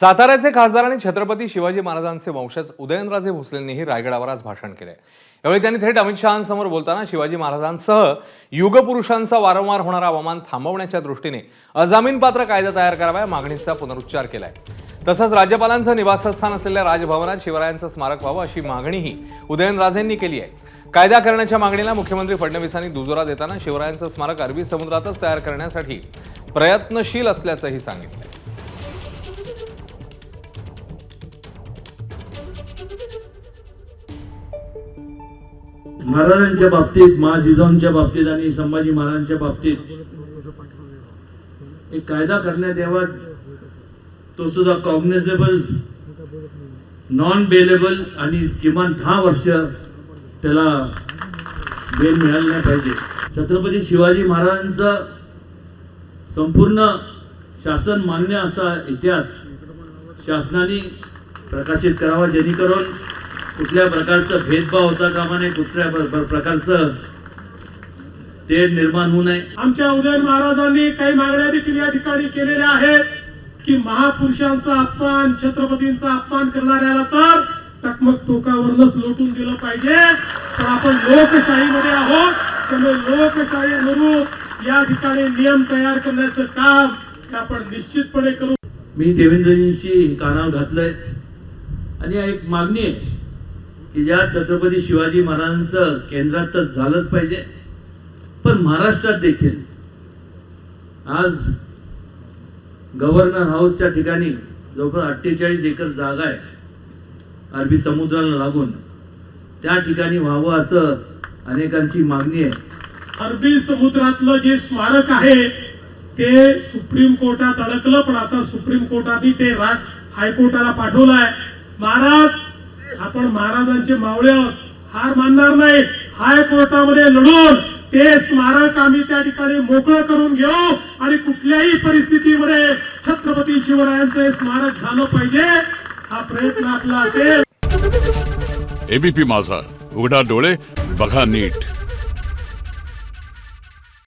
साताऱ्याचे खासदार आणि छत्रपती शिवाजी महाराजांचे वंशज उदयनराजे भोसलेंनीही रायगडावर आज भाषण केले। यावेळी त्यांनी थेट अमित शहांसमोर बोलताना शिवाजी महाराजांसह युगपुरुषांचा वारंवार होणारा अवमान थांबवण्याच्या दृष्टीने अजामीनपात्र कायदा तयार करावा या मागणीचा पुनरुच्चार केलाय। तसंच राज्यपालांचं निवासस्थान असलेल्या राजभवनात शिवरायांचं स्मारक व्हावं अशी मागणीही उदयनराजेंनी केली आहे। कायदा करण्याच्या मागणीला मुख्यमंत्री फडणवीसांनी दुजोरा देताना शिवरायांचं स्मारक अरबी समुद्रातच तयार करण्यासाठी प्रयत्नशील असल्याचंही सांगितलं। महाराजांच्या बाबतीत, जिजाऊंच्या बाबतीत आणि संभाजी महाराजांच्या बाबतीत एक कायदा करण्यात यावा, तो सुद्धा कॉग्निझेबल, नॉन बेलेबल आणि किमान 10 वर्ष त्याला बेल मिळाली नाही पाहिजे। छत्रपती शिवाजी महाराजांचा संपूर्ण शासन मान्य असा इतिहास शासनाने प्रकाशित करावा, जेणेकरून कुठल्या प्रकारचा भेदभाव होता कामा नये, कुठल्या प्रकारचं तेढ निर्माण होऊ नये। आमच्या उदयन महाराजांनी काही मागण्या देखील या ठिकाणी केलेल्या आहेत की महापुरुषांचा अपमान, छत्रपतींचा अपमान करणाऱ्याला तर टकमक टोकावरूनच लोटून दिलं पाहिजे। पण आपण लोकशाहीमध्ये आहोत, त्यामुळे लोकशाही अनुरूप या ठिकाणी नियम तयार करण्याचं काम आपण निश्चितपणे करू। मी देवेंद्रजींशी कानावर घातलंय आणि एक मागणी आहे की ज्या छत्रपती शिवाजी महाराजांचं केंद्रात तर झालंच पाहिजे, पण महाराष्ट्रात देखील आज गव्हर्नर हाऊसच्या ठिकाणी जवळपास 48 एकर जागा आहे अरबी समुद्राला लागून, त्या ठिकाणी व्हावं असं अनेकांची मागणी आहे। अरबी समुद्रातलं जे स्मारक आहे ते सुप्रीम कोर्टात अडकलं, पण आता सुप्रीम कोर्टाने ते हायकोर्टाला पाठवलंय। महाराज, आपण महाराजांचे मावळे आहोत, हार मानणार नाही। हायकोर्टामध्ये लढून ते स्मारक आम्ही त्या ठिकाणी मोकळं करून घेऊ आणि कुठल्याही परिस्थितीमध्ये छत्रपती शिवरायांचे स्मारक झालं पाहिजे, हा प्रयत्न आपला असेल। एबीपी माझा, उघडा डोळे बघा नीट।